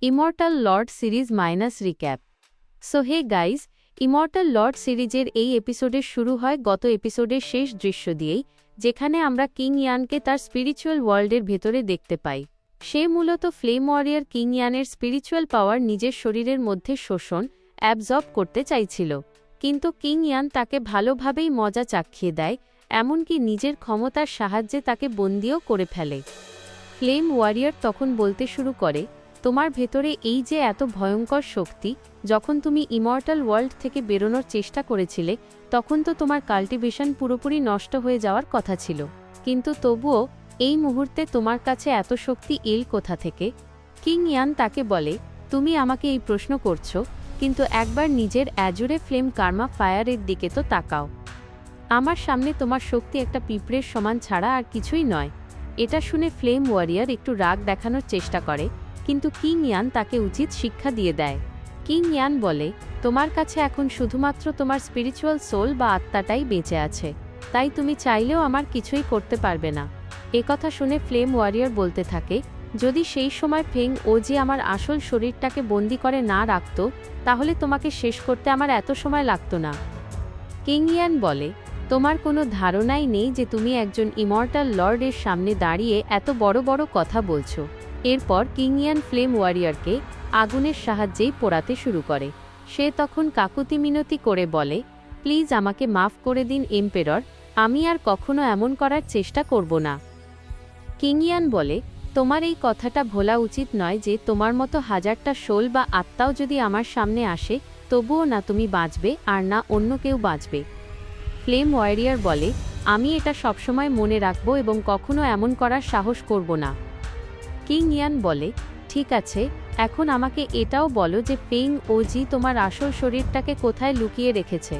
Immortal Lord series minus recap. So hey guys, Immortal Lord সিরিজের এই এপিসোডের শুরু হয় গত এপিসোডের শেষ দৃশ্য দিয়েই, যেখানে আমরা কিং ইয়ানকে তার স্পিরিচুয়াল ওয়ার্ল্ডের ভেতরে দেখতে পাই। সে মূলত ফ্লেম ওয়ারিয়র কিং ইয়ানের স্পিরিচুয়াল পাওয়ার নিজের শরীরের মধ্যে শোষণ অ্যাবজর্ব করতে চাইছিল, কিন্তু কিং ইয়ান তাকে ভালোভাবেই মজা চাখিয়ে দেয়, এমনকি নিজের ক্ষমতার সাহায্যে তাকে বন্দিও করে ফেলে। ফ্লেম ওয়ারিয়র তখন বলতে শুরু করে, তোমার ভেতরে এই যে এত ভয়ঙ্কর শক্তি, যখন তুমি ইমর্টাল ওয়ার্ল্ড থেকে বেরোনোর চেষ্টা করেছিলে তখন তো তোমার কাল্টিভেশন পুরোপুরি নষ্ট হয়ে যাওয়ার কথা ছিল, কিন্তু তবুও এই মুহূর্তে তোমার কাছে এত শক্তি এল কোথা থেকে? কিং ইয়ান তাকে বলে, তুমি আমাকে এই প্রশ্ন করছো, কিন্তু একবার নিজের অ্যাজুরে ফ্লেম কার্মা ফায়ারের দিকে তো তাকাও। আমার সামনে তোমার শক্তি একটা পিঁপড়ের সমান ছাড়া আর কিছুই নয়। এটা শুনে ফ্লেম ওয়ারিয়র একটু রাগ দেখানোর চেষ্টা করে, কিন্তু কিং ইয়ান তাকে উচিত শিক্ষা দিয়ে দেয়। কিং ইয়ান বলে, তোমার কাছে এখন শুধুমাত্র তোমার স্পিরিচুয়াল সোল বা আত্মাটাই বেঁচে আছে, তাই তুমি চাইলেও আমার কিছুই করতে পারবে না। একথা শুনে ফ্লেম ওয়ারিয়র বলতে থাকে, যদি সেই সময় ফেং ওজি আমার আসল শরীরটাকে বন্দি করে না রাখত, তাহলে তোমাকে শেষ করতে আমার এত সময় লাগতো না। কিং ইয়ান বলে, তোমার কোনো ধারণাই নেই যে তুমি একজন ইমর্টাল লর্ডের সামনে দাঁড়িয়ে এত বড় বড় কথা বলছো। এরপর কিং ইয়ান ফ্লেম ওয়ারিয়রকে আগুনের সাহায্যেই পোড়াতে শুরু করে। সে তখন কাকুতি মিনতি করে বলে, প্লিজ আমাকে মাফ করে দিন এম্পেরর, আমি আর কখনো এমন করার চেষ্টা করব না। কিং ইয়ান বলে, তোমার এই কথাটা ভোলা উচিত নয় যে তোমার মতো হাজারটা সোল বা আত্মাও যদি আমার সামনে আসে, তবুও না তুমি বাঁচবে আর না অন্য কেউ বাঁচবে। ফ্লেম ওয়ারিয়র বলে, আমি এটা সবসময় মনে রাখব এবং কখনো এমন করার সাহস করব না। কিং ইয়ান বলে, ঠিক আছে, এখন আমাকে এটাও বলো যে ফেং ওজি তোমার আসল শরীরটাকে কোথায় লুকিয়ে রেখেছে।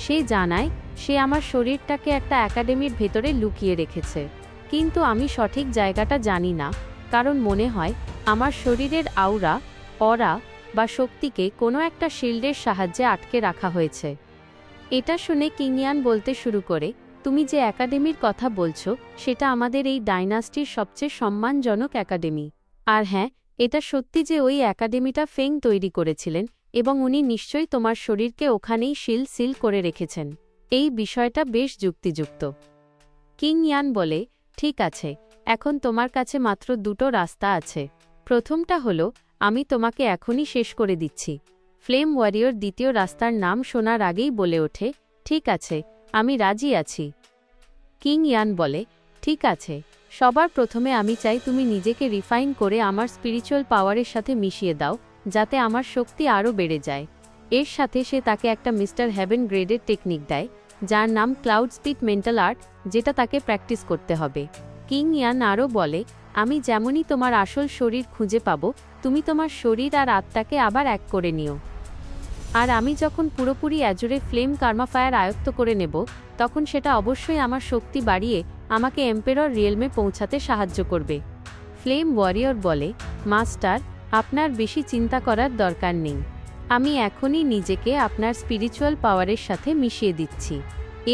সে জানায়, সে আমার শরীরটাকে একটা একাডেমির ভেতরে লুকিয়ে রেখেছে, কিন্তু আমি সঠিক জায়গাটা জানি না, কারণ মনে হয় আমার শরীরের অরা বা শক্তিকে কোনো একটা শিল্ডের সাহায্যে আটকে রাখা হয়েছে। এটা শুনে কিং ইয়ান বলতে শুরু করে, তুমি যে একাডেমির কথা বলছো সেটা আমাদের এই ডাইনাস্টির সবচেয়ে সম্মানজনক একাডেমি। আর হ্যাঁ, এটা সত্যি যে ওই একাডেমিটা ফেং তৈরি করেছিলেন এবং উনি নিশ্চয়ই তোমার শরীরকে ওখানেই সিল করে রেখেছেন। এই বিষয়টা বেশ যুক্তিযুক্ত। কিং ইয়ান বলে, ঠিক আছে, এখন তোমার কাছে মাত্র দুটো রাস্তা আছে। প্রথমটা হলো, আমি তোমাকে এখনই শেষ করে দিচ্ছি। ফ্লেম ওয়ারিয়র দ্বিতীয় রাস্তার নাম শোনার আগেই বলে ওঠে, ঠিক আছে, আমি রাজি আছি। কিং ইয়ান বলে, ঠিক আছে, সবার প্রথমে আমি চাই তুমি নিজেকে রিফাইন করে আমার স্পিরিচুয়াল পাওয়ারের সাথে মিশিয়ে দাও, যাতে আমার শক্তি আরও বেড়ে যায়। এর সাথে সে তাকে একটা মিস্টার হেভেন গ্রেডের টেকনিক দেয়, যার নাম ক্লাউড স্পিড মেন্টাল আর্ট, যেটা তাকে প্র্যাকটিস করতে হবে। কিং ইয়ান আরও বলে, আমি যেমনই তোমার আসল শরীর খুঁজে পাব, তুমি তোমার শরীর আর আত্মাকে আবার এক করে নিও। আর আমি যখন পুরোপুরি অ্যাজুরে ফ্লেম কার্মা ফায়ার আয়ত্ত করে নেব, তখন সেটা অবশ্যই আমার শক্তি বাড়িয়ে আমাকে এম্পেরর রিয়েলমে পৌঁছাতে সাহায্য করবে। ফ্লেম ওয়ারিয়র বলে, মাস্টার, আপনার বেশি চিন্তা করার দরকার নেই। আমি এখনই নিজেকে আপনার স্পিরিচুয়াল পাওয়ারের সাথে মিশিয়ে দিচ্ছি।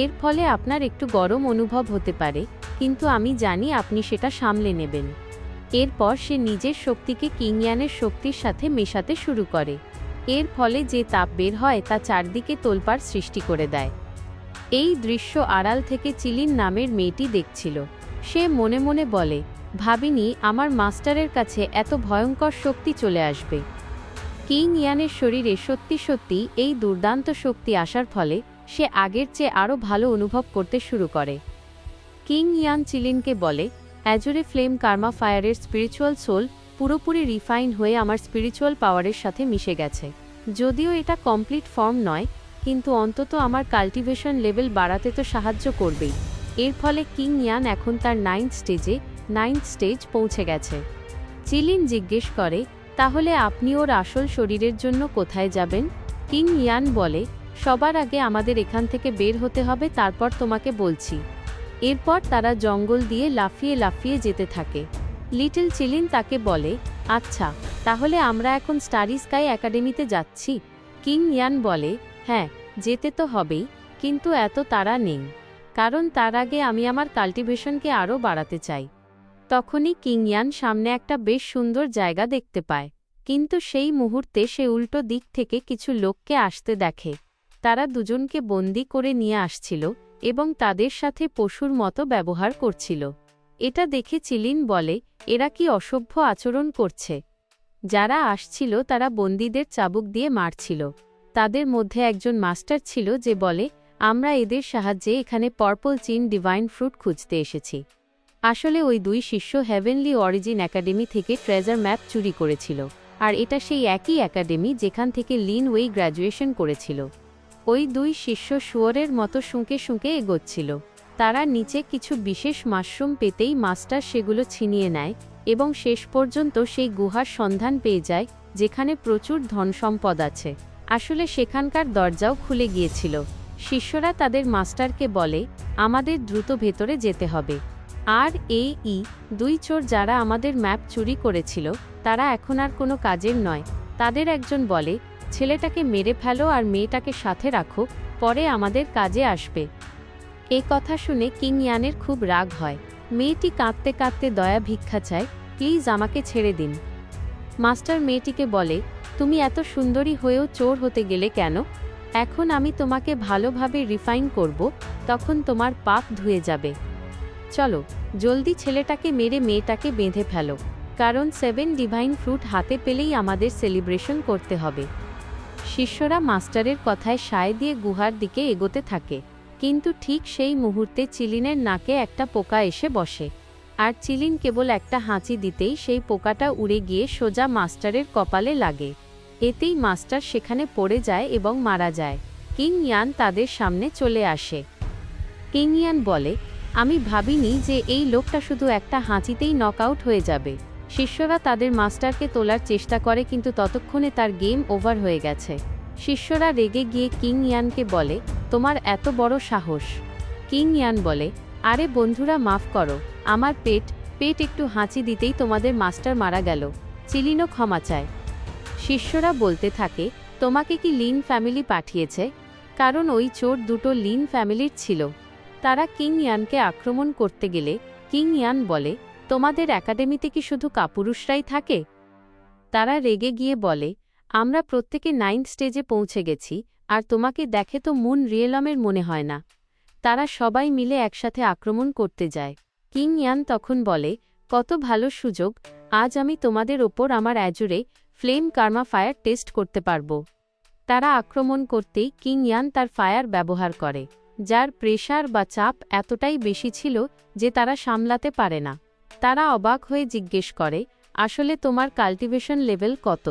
এর ফলে আপনার একটু গরম অনুভব হতে পারে, কিন্তু আমি জানি আপনি সেটা সামলে নেবেন। এরপর সে নিজের শক্তিকে কিং ইয়ানের শক্তির সাথে মেশাতে শুরু করে। এর ফলে যে তাপ বের হয় তা চারদিকে তোলপাড় সৃষ্টি করে দেয়। এই দৃশ্য আড়াল থেকে চিলিন নামের মেয়েটি দেখছিল। সে মনে মনে বলে, ভাবিনি আমার মাস্টারের কাছে এত ভয়ঙ্কর শক্তি চলে আসবে। কিং ইয়ানের শরীরে সত্যি সত্যি এই দুর্দান্ত শক্তি আসার ফলে সে আগের চেয়ে আরও ভালো অনুভব করতে শুরু করে। কিং ইয়ান চিলিনকে বলে, অ্যাজুরে ফ্লেম কার্মা ফায়ারের স্পিরিচুয়াল সোল পুরোপুরি রিফাইন হয়ে আমার স্পিরিচুয়াল পাওয়ারের সাথে মিশে গেছে। যদিও এটা কমপ্লিট ফর্ম নয়, কিন্তু অন্তত আমার কাল্টিভেশন লেভেল বাড়াতে তো সাহায্য করবেই। এর ফলে কিং ইয়ান এখন তার নাইন্থ স্টেজ পৌঁছে গেছে। চিলিন জিজ্ঞেস করে, তাহলে আপনি ওর আসল শরীরের জন্য কোথায় যাবেন? কিং ইয়ান বলে, সবার আগে আমাদের এখান থেকে বের হতে হবে, তারপর তোমাকে বলছি। এরপর তারা জঙ্গল দিয়ে লাফিয়ে লাফিয়ে যেতে থাকে। লিটল চিলিন তাকে বলে, আচ্ছা, তাহলে আমরা এখন স্টারি স্কাই একাডেমিতে যাচ্ছি? কিং ইয়ান বলে, হ্যাঁ, যেতে তো হবেই, কিন্তু এত তাড়া নেই, কারণ তার আগে আমি আমার কাল্টিভেশনকে আরও বাড়াতে চাই। তখনই কিং ইয়ান সামনে একটা বেশ সুন্দর জায়গা দেখতে পায়। কিন্তু সেই মুহূর্তে সে উল্টো দিক থেকে কিছু লোককে আসতে দেখে। তারা দুজনকে বন্দি করে নিয়ে আসছিল এবং তাদের সাথে পশুর মতো ব্যবহার করছিল। এটা দেখে চিলিন বলে, এরা কি অসভ্য আচরণ করছে। যারা আসছিল তারা বন্দীদের চাবুক দিয়ে মারছিল। তাদের মধ্যে একজন মাস্টার ছিল যে বলে, আমরা এদের সাহায্যে এখানে পার্পল চিন ডিভাইন ফ্রুট খুঁজতে এসেছি। আসলে ওই দুই শিষ্য হেভেনলি অরিজিন একাডেমি থেকে ট্রেজার ম্যাপ চুরি করেছিল, আর এটা সেই একই একাডেমি যেখান থেকে লিন ওয়েই গ্র্যাজুয়েশন করেছিল। ওই দুই শিষ্য শুয়োরের মতো শুঁকে শুঁকে এগোচ্ছিল। তারা নিচে কিছু বিশেষ মাশরুম পেতেই মাস্টার সেগুলো ছিনিয়ে নেয় এবং শেষ পর্যন্ত সেই গুহার সন্ধান পেয়ে যায় যেখানে প্রচুর ধনসম্পদ আছে। আসলে সেখানকার দরজাও খুলে গিয়েছিল। শিষ্যরা তাদের মাস্টারকে বলে, আমাদের দ্রুত ভেতরে যেতে হবে। আর এই দুই চোর যারা আমাদের ম্যাপ চুরি করেছিল তারা এখন আর কোনো কাজের নয়। তাদের একজন বলে, ছেলেটাকে মেরে ফেলো আর মেয়েটাকে সাথে রাখো, পরে আমাদের কাজে আসবে। এই কথা শুনে কিং ইয়ানের খুব রাগ হয়। মেয়েটি কাঁদতে কাঁদতে দয়া ভিক্ষা চায়, প্লিজ আমাকে ছেড়ে দিন। মাস্টার মেয়েটিকে বলে, তুমি এত সুন্দরী হয়েও চোর হতে গেলে কেন? এখন আমি তোমাকে ভালোভাবে রিফাইন করব, তখন তোমার পাপ ধুয়ে যাবে। চলো জলদি ছেলেটাকে মেরে মেয়েটাকে বেঁধে ফেলো, কারণ 7 ডিভাইন ফ্রুট হাতে পেলেই আমাদের সেলিব্রেশন করতে হবে। শিষ্যরা মাস্টারের কথায় সায় দিয়ে গুহার দিকে এগোতে থাকে, কিন্তু ঠিক সেই মুহূর্তে চিলিনের নাকে একটা পোকা এসে বসে। আর চিলিন কেবল একটা হাঁচি দিতেই সেই পোকাটা উড়ে গিয়ে সোজা মাস্টারের কপালে লাগে। এতেই মাস্টার সেখানে পড়ে যায় এবং মারা যায়। কিং ইয়ান তাদের সামনে চলে আসে। কিং ইয়ান বলে, আমি ভাবিনি যে এই লোকটা শুধু একটা হাঁচিতেই নকআউট হয়ে যাবে। শিষ্যরা তাদের মাস্টারকে তোলার চেষ্টা করে, কিন্তু ততক্ষণে তার গেম ওভার হয়ে গেছে। শিষ্যরা রেগে গিয়ে কিং ইয়ানকে বলে, তোমার এত বড় সাহস। কিং ইয়ান বলে, আরে বন্ধুরা মাফ করো, আমার পেট একটু হাঁচি দিতেই তোমাদের মাস্টার মারা গেল। চিলিনও ক্ষমা চায়। শিষ্যরা বলতে থাকে, তোমাকে কি লিন ফ্যামিলি পাঠিয়েছে? কারণ ওই চোর দুটো লিন ফ্যামিলির ছিল। তারা কিং ইয়ানকে আক্রমণ করতে গেলে কিং ইয়ান বলে, তোমাদের একাডেমিতে কি শুধু কাপুরুষরাই থাকে? তারা রেগে গিয়ে বলে, আমরা প্রত্যেকে 9th স্টেজে পৌঁছে গেছি, আর তোমাকে দেখে তো মুন রিয়েলমের মনে হয় না। তারা সবাই মিলে একসাথে আক্রমণ করতে যায়। কিং ইয়ান তখন বলে, কত ভালো সুযোগ, আজ আমি তোমাদের ওপর আমার অ্যাজুরে ফ্লেম কার্মা ফায়ার টেস্ট করতে পারব। তারা আক্রমণ করতেই কিং ইয়ান তার ফায়ার ব্যবহার করে, যার প্রেসার বা চাপ এতটাই বেশি ছিল যে তারা সামলাতে পারে না। তারা অবাক হয়ে জিজ্ঞেস করে, আসলে তোমার কাল্টিভেশন লেভেল কত?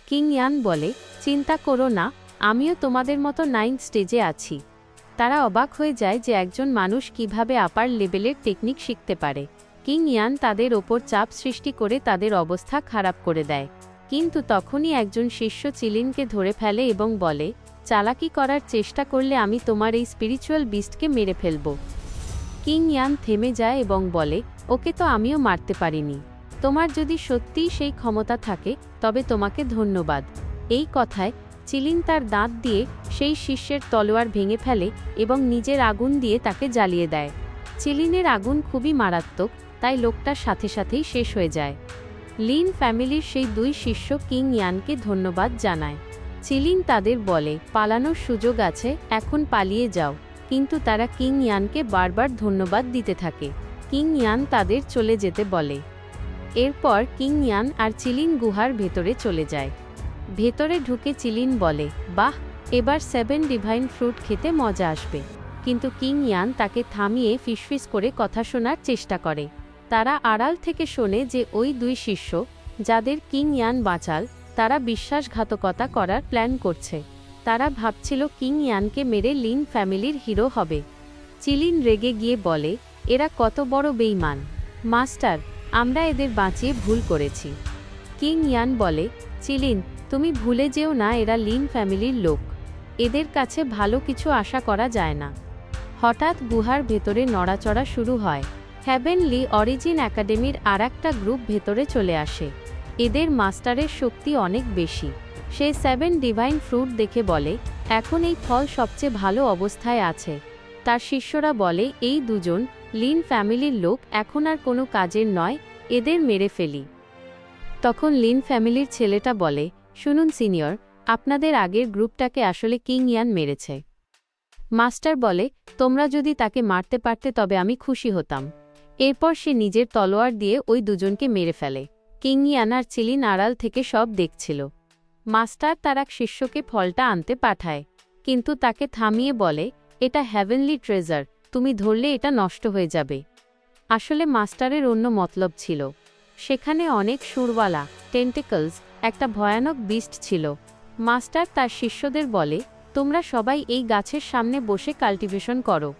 কিং ইয়ান বলে, চিন্তা করো না, আমিও তোমাদের মতো 9th স্টেজে আছি। তারা অবাক হয়ে যায় যে একজন মানুষ কিভাবে আপার লেভেলের টেকনিক শিখতে পারে। কিং ইয়ান তাদের ওপর চাপ সৃষ্টি করে তাদের অবস্থা খারাপ করে দেয়। কিন্তু তখনই একজন শিষ্য চিলিনকে ধরে ফেলে এবং বলে, চালাকি করার চেষ্টা করলে আমি তোমার এই স্পিরিচুয়াল বিস্টকে মেরে ফেলব। কিং ইয়ান থেমে যায় এবং বলে, ওকে তো আমিও মারতে পারিনি। তোমার যদি সত্যিই সেই ক্ষমতা থাকে তবে তোমাকে ধন্যবাদ। এই কথায় চিলিন তার দাঁত দিয়ে সেই শিষ্যের তলোয়ার ভেঙে ফেলে এবং নিজের আগুন দিয়ে তাকে জ্বালিয়ে দেয়। চিলিনের আগুন খুবই মারাত্মক, তাই লোকটার সাথে সাথেই শেষ হয়ে যায়। লিন ফ্যামিলির সেই দুই শিষ্য কিং ইয়ানকে ধন্যবাদ জানায়। চিলিন তাদের বলে, পালানোর সুযোগ আছে, এখন পালিয়ে যাও। কিন্তু তারা কিং ইয়ানকে বারবার ধন্যবাদ দিতে থাকে। কিং ইয়ান তাদের চলে যেতে বলে। এরপর কিং ইয়ান আর চিলিন গুহার ভেতরে চলে যায়। ভেতরে ঢুকে চিলিন বলে, বাহ, এবার 7 ডিভাইন ফ্রুট খেতে মজা আসবে। কিন্তু কিং ইয়ান তাকে থামিয়ে ফিসফিস করে কথা শোনার চেষ্টা করে। তারা আড়াল থেকে শোনে যে ওই দুই শিষ্য, যাদের কিং ইয়ান বাঁচাল, তারা বিশ্বাসঘাতকতা করার প্ল্যান করছে। তারা ভাবছিল কিং ইয়ানকে মেরে লিন ফ্যামিলির হিরো হবে। চিলিন রেগে গিয়ে বলে, এরা কত বড় বেঈমান। মাস্টার, আমরা এদের বাঁচিয়ে ভুল করেছি। কিং ইয়ান বলে, চিলিন, তুমি ভুলে যেও না এরা লিন ফ্যামিলির লোক। এদের কাছে ভালো কিছু আশা করা যায় না। হঠাৎ গুহার ভেতরে নড়াচড়া শুরু হয়। হেভেনলি অরিজিন একাডেমির আরেকটা গ্রুপ ভেতরে চলে আসে। এদের মাস্টারের শক্তি অনেক বেশি। সে 7 ডিভাইন ফ্রুট দেখে বলে, এখন এই ফল সবচেয়ে ভালো অবস্থায় আছে। তার শিষ্যরা বলে, এই দুজন লিন ফ্যামিলির লোক এখন আর কোনো কাজের নয়, এদের মেরে ফেলি। তখন লিন ফ্যামিলির ছেলেটা বলে, শুনুন সিনিয়র, আপনাদের আগের গ্রুপটাকে আসলে কিং ইয়ান মেরেছে। মাস্টার বলে, তোমরা যদি তাকে মারতে পারতে তবে আমি খুশি হতাম। এরপর সে নিজের তলোয়ার দিয়ে ওই দুজনকে মেরে ফেলে। কিং ইয়ান আর চিলিন আড়াল থেকে সব দেখছিল। মাস্টার তার এক শিষ্যকে ফলটা আনতে পাঠায়, কিন্তু তাকে থামিয়ে বলে, এটা হেভেনলি ট্রেজার, তুমি ধরলে এটা নষ্ট হয়ে যাবে। আসলে মাস্টারের অন্য মতলব ছিল। সেখানে অনেক সুরওয়ালা টেন্টেকলস, একটা ভয়ানক বিস্ট ছিল। মাস্টার তার শিষ্যদের বলে, তোমরা সবাই এই গাছের সামনে বসে কাল্টিভেশন করো।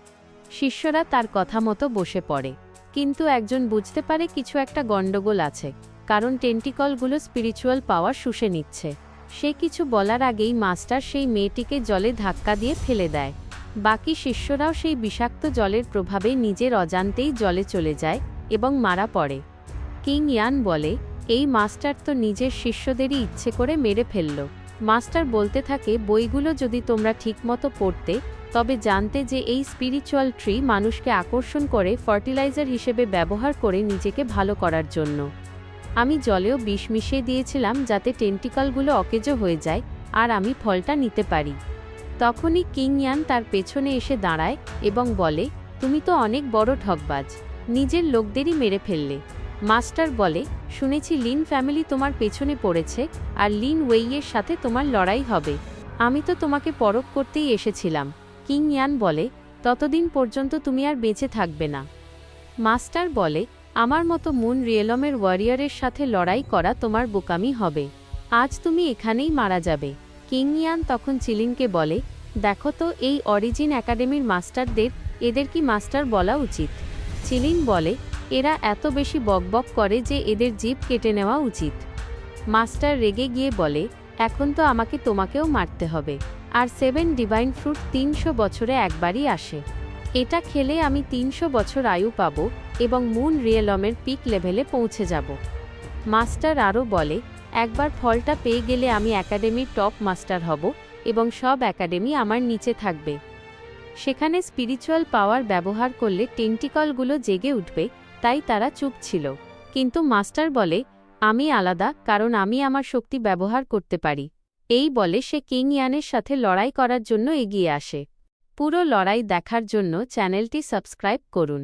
শিষ্যরা তার কথা মতো বসে পড়ে, কিন্তু একজন বুঝতে পারে কিছু একটা গণ্ডগোল আছে, কারণ টেন্টিকলগুলো স্পিরিচুয়াল পাওয়ার শুষে নিচ্ছে। সে কিছু বলার আগেই মাস্টার সেই মেয়েটিকে জলে ধাক্কা দিয়ে ফেলে দেয়। বাকি শিষ্যরাও সেই বিষাক্ত জলের প্রভাবে নিজের অজান্তেই জলে চলে যায় এবং মারা পড়ে। কিং ইয়ান বলে, এই মাস্টার তো নিজের শিষ্যদেরই ইচ্ছে করে মেরে ফেলল। মাস্টার বলতে থাকে, বইগুলো যদি তোমরা ঠিকমতো পড়তে তবে জানতে যে এই স্পিরিচুয়াল ট্রি মানুষকে আকর্ষণ করে ফার্টিলাইজার হিসেবে ব্যবহার করে নিজেকে ভালো করার জন্য। আমি জলেও বিষ মিশিয়ে দিয়েছিলাম যাতে টেন্টিকলগুলো অকেজো হয়ে যায় আর আমি ফলটা নিতে পারি। তখনই কিং ইয়ান তার পেছনে এসে দাঁড়ায় এবং বলে, তুমি তো অনেক বড় ঠকবাজ, নিজের লোকদেরই মেরে ফেললে। মাস্টার বলে, শুনেছি লিন ফ্যামিলি তোমার পেছনে পড়েছে আর লিন ওয়েইয়ের সাথে তোমার লড়াই হবে। আমি তো তোমাকে পরখ করতেই এসেছিলাম। কিং ইয়ান বলে, ততদিন পর্যন্ত তুমি আর বেঁচে থাকবে না। মাস্টার বলে, আমার মতো মুন রিয়েলমের ওয়ারিয়রের সাথে লড়াই করা তোমার বোকামি হবে। আজ তুমি এখানেই মারা যাবে। কিং ইয়ান তখন চিলিনকে বলে, দেখো তো এই অরিজিন একাডেমির মাস্টারদের এদের কি মাস্টার বলা উচিত? চিলিন বলে, এরা এত বেশি বকবক করে যে এদের জিভ কেটে নেওয়া উচিত। মাস্টার রেগে গিয়ে বলে, এখন তো আমাকে তোমাকেও মারতে হবে। আর 7 ডিভাইন ফ্রুট 300 বছরে একবারই আসে। এটা খেলে আমি 300 বছর আয়ু পাব এবং মুন রিয়েলমের পিক লেভেলে পৌঁছে যাব। মাস্টার আরও বলে, একবার ফলটা পেয়ে গেলে আমি একাডেমির টপ মাস্টার হব এবং সব একাডেমি আমার নিচে থাকবে। সেখানে স্পিরিচুয়াল পাওয়ার ব্যবহার করলে টেন্টিকলগুলো জেগে উঠবে, তাই তারা চুপ ছিল। কিন্তু মাস্টার বলে, আমি আলাদা, কারণ আমি আমার শক্তি ব্যবহার করতে পারি। এই বলে সে কিং ইয়ানের সাথে লড়াই করার জন্য এগিয়ে আসে। পুরো লড়াই দেখার জন্য চ্যানেলটি সাবস্ক্রাইব করুন।